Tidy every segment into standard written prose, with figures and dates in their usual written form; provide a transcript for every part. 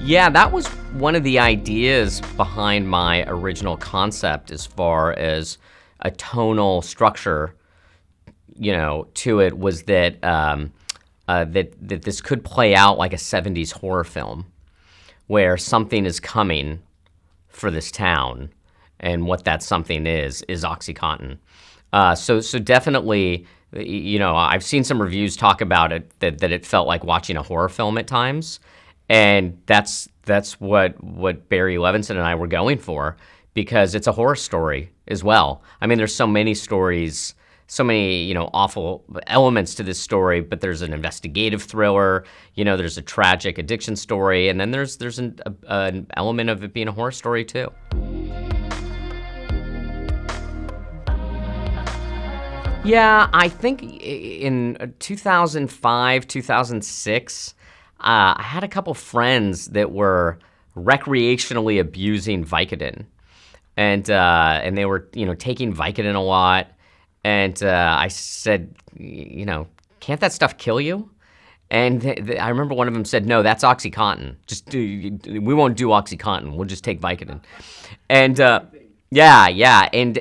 Yeah, that was one of the ideas behind my original concept as far as a tonal structure, to it, was that that this could play out like a 70s horror film where something is coming for this town, and what that something is OxyContin. So definitely, I've seen some reviews talk about it, that it felt like watching a horror film at times. And that's what Barry Levinson and I were going for, because it's a horror story as well. I mean, there's so many stories, so many awful elements to this story, but there's an investigative thriller, there's a tragic addiction story, and then there's an element of it being a horror story too. Yeah, I think in 2005, 2006. I had a couple friends that were recreationally abusing Vicodin, and they were taking Vicodin a lot, and I said, can't that stuff kill you? And I remember one of them said, no, that's OxyContin. We won't do OxyContin. We'll just take Vicodin, and yeah, and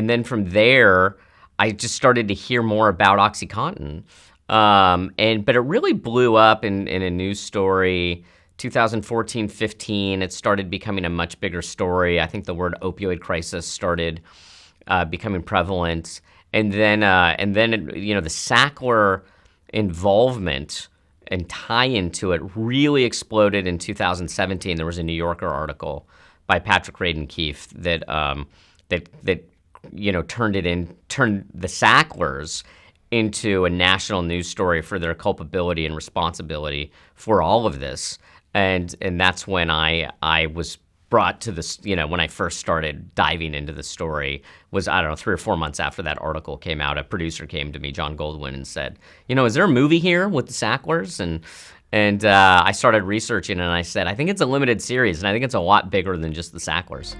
then from there, I just started to hear more about OxyContin. But it really blew up in a news story, 2014-15. It started becoming a much bigger story. I think the word opioid crisis started becoming prevalent, and then the Sackler involvement and tie-in to it really exploded in 2017. There was a New Yorker article by Patrick Radden Keefe that turned the Sacklers into a national news story for their culpability and responsibility for all of this. And that's when I was brought to this, when I first started diving into the story, was, 3 or 4 months after that article came out. A producer came to me, John Goldwyn, and said, is there a movie here with the Sacklers? And I started researching, and I said, I think it's a limited series, and I think it's a lot bigger than just the Sacklers.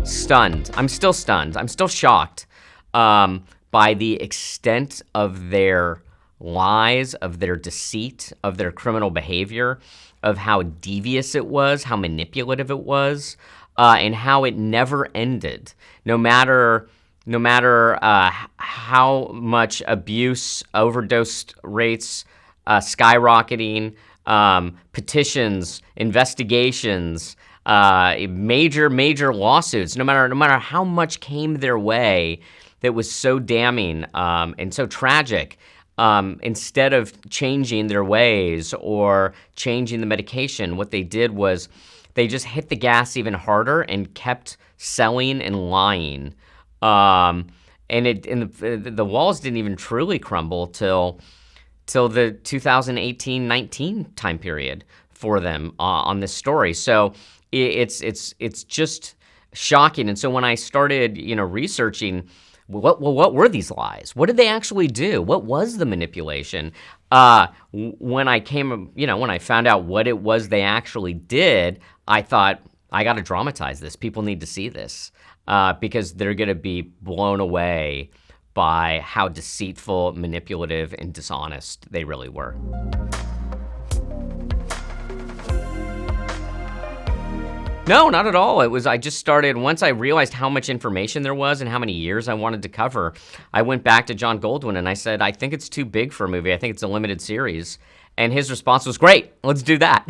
Stunned. I'm still stunned. I'm still shocked by the extent of their lies, of their deceit, of their criminal behavior, of how devious it was, how manipulative it was, and how it never ended. No matter how much abuse, overdose rates skyrocketing, petitions, investigations, major lawsuits, no matter how much came their way that was so damning and so tragic, instead of changing their ways or changing the medication, what they did was they just hit the gas even harder and kept selling and lying. And the walls didn't even truly crumble till the 2018-19 time period for them on this story. So it's just shocking. And so when I started, researching, what were these lies? What did they actually do? What was the manipulation? When I found out what it was they actually did, I thought, I got to dramatize this. People need to see this because they're going to be blown away by how deceitful, manipulative, and dishonest they really were. No, not at all. I just started, once I realized how much information there was and how many years I wanted to cover, I went back to John Goldwyn and I said, I think it's too big for a movie. I think it's a limited series. And his response was, great, let's do that.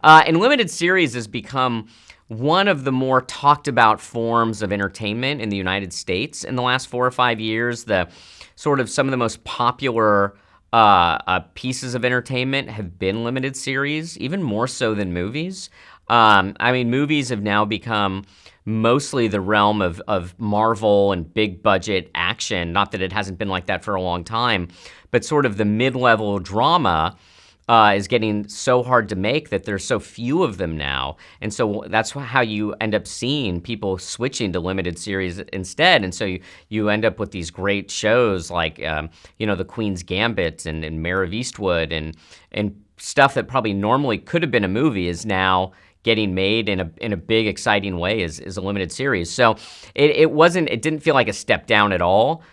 And limited series has become one of the more talked about forms of entertainment in the United States in the last 4 or 5 years. The sort of some of the most popular pieces of entertainment have been limited series, even more so than movies. Movies have now become mostly the realm of Marvel and big budget action. Not that it hasn't been like that for a long time, but sort of the mid-level drama is getting so hard to make that there's so few of them now. And so that's how you end up seeing people switching to limited series instead. And so you end up with these great shows like, The Queen's Gambit and Mare of Eastwood and stuff that probably normally could have been a movie is now getting made in a big, exciting way is a limited series. So it didn't feel like a step down at all.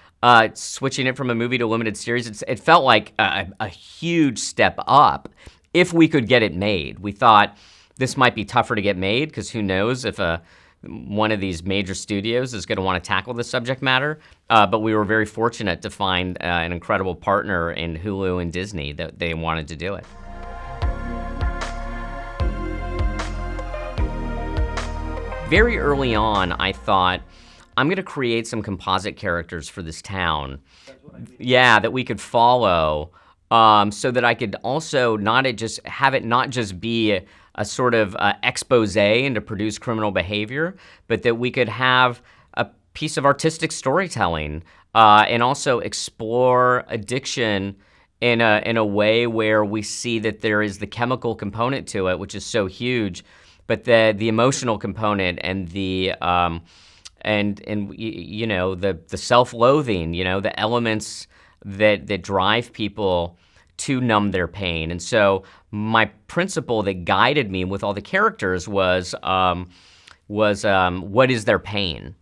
switching it from a movie to a limited series, it felt like a huge step up if we could get it made. We thought this might be tougher to get made because who knows if one of these major studios is going to want to tackle the subject matter. But we were very fortunate to find an incredible partner in Hulu and Disney that they wanted to do it. Very early on, I thought, I'm going to create some composite characters for this town. Yeah, that we could follow, so that I could also not just be a sort of expose into produce criminal behavior, but that we could have a piece of artistic storytelling and also explore addiction in a way where we see that there is the chemical component to it, which is so huge, but the emotional component and the you know, the self-loathing, you know, the elements that drive people to numb their pain. And so my principle that guided me with all the characters was what is their pain,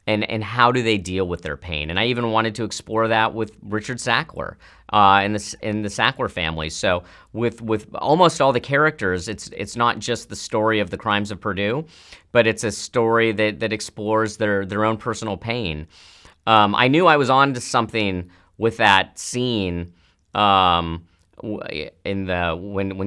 and how do they deal with their pain? And I even wanted to explore that with Richard Sackler in the Sackler family. So with almost all the characters, it's not just the story of the crimes of Purdue, but it's a story that explores their own personal pain. I knew I was on to something with that scene when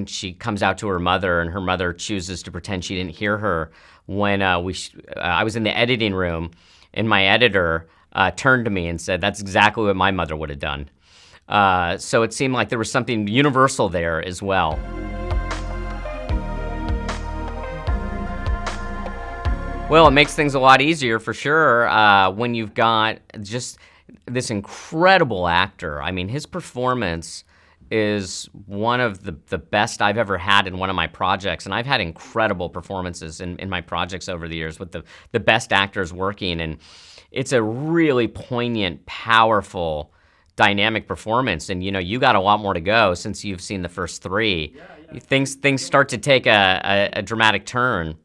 she comes out to her mother and her mother chooses to pretend she didn't hear her. When I was in the editing room, and my editor turned to me and said, "That's exactly what my mother would have done." So it seemed like there was something universal there as well. Well, it makes things a lot easier for sure when you've got just this incredible actor. I mean, his performance is one of the best I've ever had in one of my projects, and I've had incredible performances in my projects over the years with the best actors working, and it's a really poignant, powerful, dynamic performance. And you know, you got a lot more to go since you've seen the first three. Yeah. Things start to take a dramatic turn.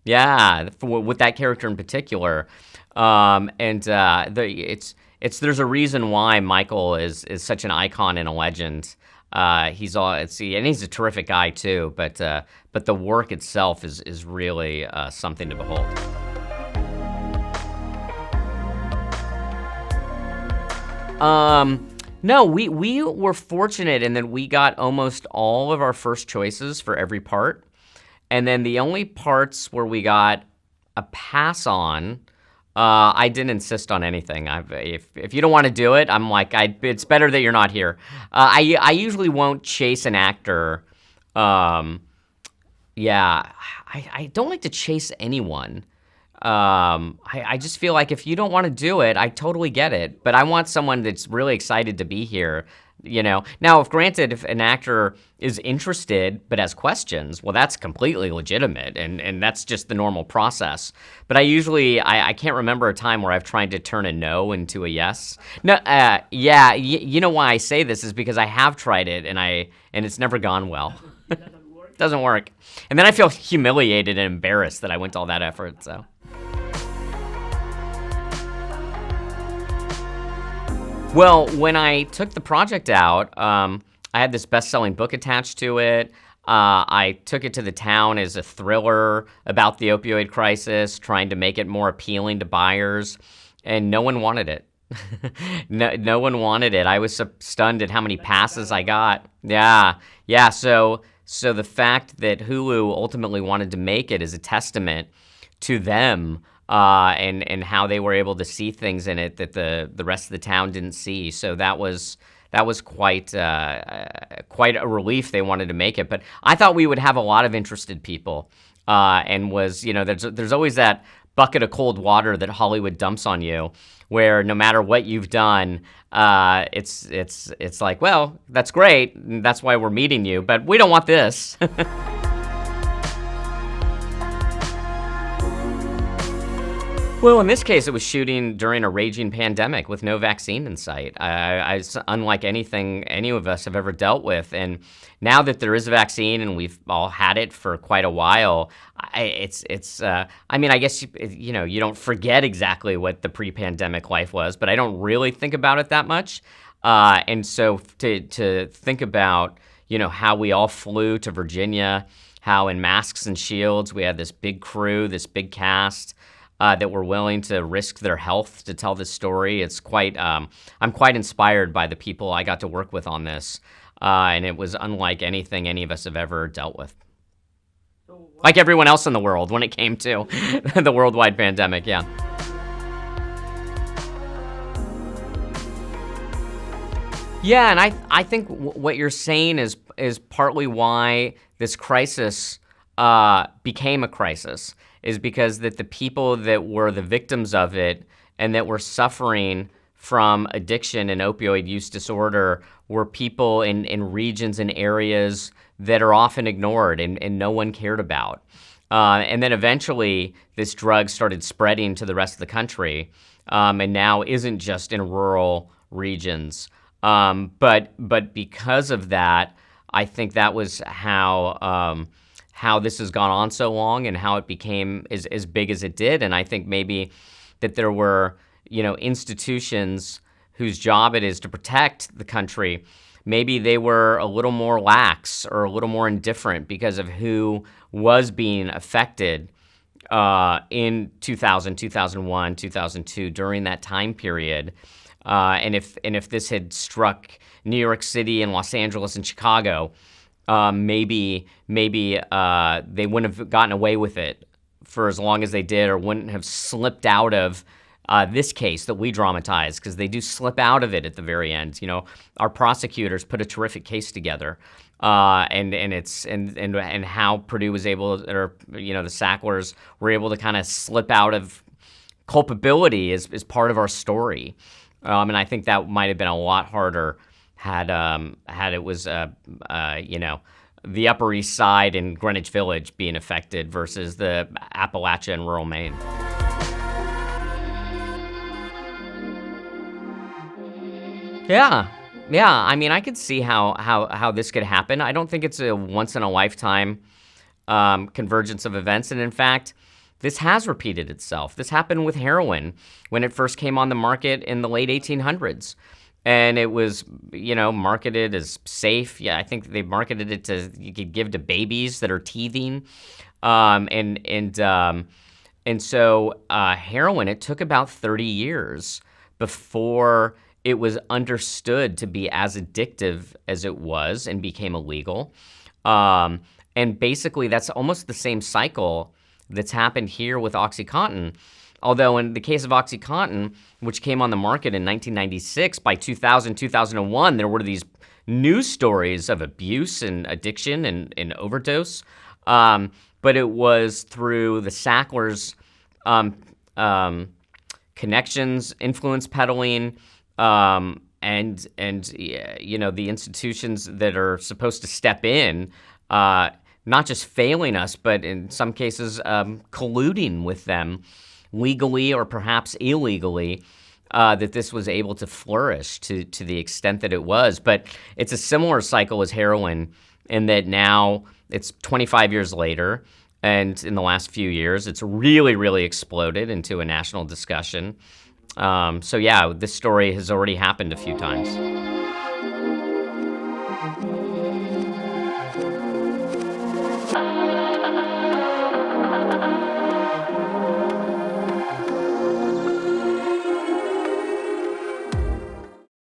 Yeah, with that character in particular, there's a reason why Michael is such an icon and a legend. He's a terrific guy too, but the work itself is really something to behold. No, we were fortunate in that we got almost all of our first choices for every part. And then the only parts where we got a pass on, I didn't insist on anything. If you don't want to do it, I'm like, it's better that you're not here. I usually won't chase an actor. I don't like to chase anyone. I just feel like if you don't want to do it, I totally get it. But I want someone that's really excited to be here. You know, now, if an actor is interested but has questions, well, that's completely legitimate, and that's just the normal process. But I can't remember a time where I've tried to turn a no into a yes. No, you know why I say this is because I have tried it, and it's never gone well. It doesn't work. And then I feel humiliated and embarrassed that I went to all that effort, so. Well, when I took the project out, I had this best-selling book attached to it. I took it to the town as a thriller about the opioid crisis, trying to make it more appealing to buyers, and no one wanted it. No one wanted it. I was stunned at how many passes I got. Yeah. So the fact that Hulu ultimately wanted to make it is a testament to them. And how they were able to see things in it that the rest of the town didn't see. So that was quite a relief they wanted to make it. But I thought we would have a lot of interested people, and there's always that bucket of cold water that Hollywood dumps on you, where no matter what you've done, it's like, well, that's great, and that's why we're meeting you, but we don't want this. Well, in this case, it was shooting during a raging pandemic with no vaccine in sight. It's unlike anything any of us have ever dealt with. And now that there is a vaccine and we've all had it for quite a while, I mean, I guess you don't forget exactly what the pre-pandemic life was, but I don't really think about it that much. And so to think about how we all flew to Virginia, how in masks and shields we had this big crew, this big cast that were willing to risk their health to tell this story. It's quite. I'm quite inspired by the people I got to work with on this, and it was unlike anything any of us have ever dealt with. Like everyone else in the world when it came to the worldwide pandemic, yeah. Yeah, and I think what you're saying is partly why this crisis became a crisis, is because that the people that were the victims of it and that were suffering from addiction and opioid use disorder were people in regions and areas that are often ignored and no one cared about. And then eventually this drug started spreading to the rest of the country, and now isn't just in rural regions. But because of that, I think that was how this has gone on so long and how it became as big as it did. And I think maybe that there were, institutions whose job it is to protect the country. Maybe they were a little more lax or a little more indifferent because of who was being affected in 2000, 2001, 2002 during that time period. And if this had struck New York City and Los Angeles and Chicago, maybe they wouldn't have gotten away with it for as long as they did, or wouldn't have slipped out of this case that we dramatized, because they do slip out of it at the very end. Our prosecutors put a terrific case together, and how Purdue was able, or the Sacklers were able to kind of slip out of culpability is part of our story. And I think that might have been a lot harder had it was the Upper East Side and Greenwich Village being affected versus the Appalachia and rural Maine. Yeah. I mean, I could see how this could happen. I don't think it's a once in a lifetime convergence of events, and in fact, this has repeated itself. This happened with heroin when it first came on the market in the late 1800s. And it was, marketed as safe. Yeah, I think they marketed it you could give to babies that are teething. And so heroin, it took about 30 years before it was understood to be as addictive as it was and became illegal. And basically, that's almost the same cycle that's happened here with OxyContin. Although in the case of OxyContin, which came on the market in 1996, by 2000, 2001, there were these news stories of abuse and addiction and overdose. But it was through the Sacklers' connections, influence peddling, and the institutions that are supposed to step in, not just failing us, but in some cases colluding with them legally or perhaps illegally, that this was able to flourish to the extent that it was. But it's a similar cycle as heroin in that now it's 25 years later, and in the last few years, it's really, really exploded into a national discussion. So yeah, this story has already happened a few times.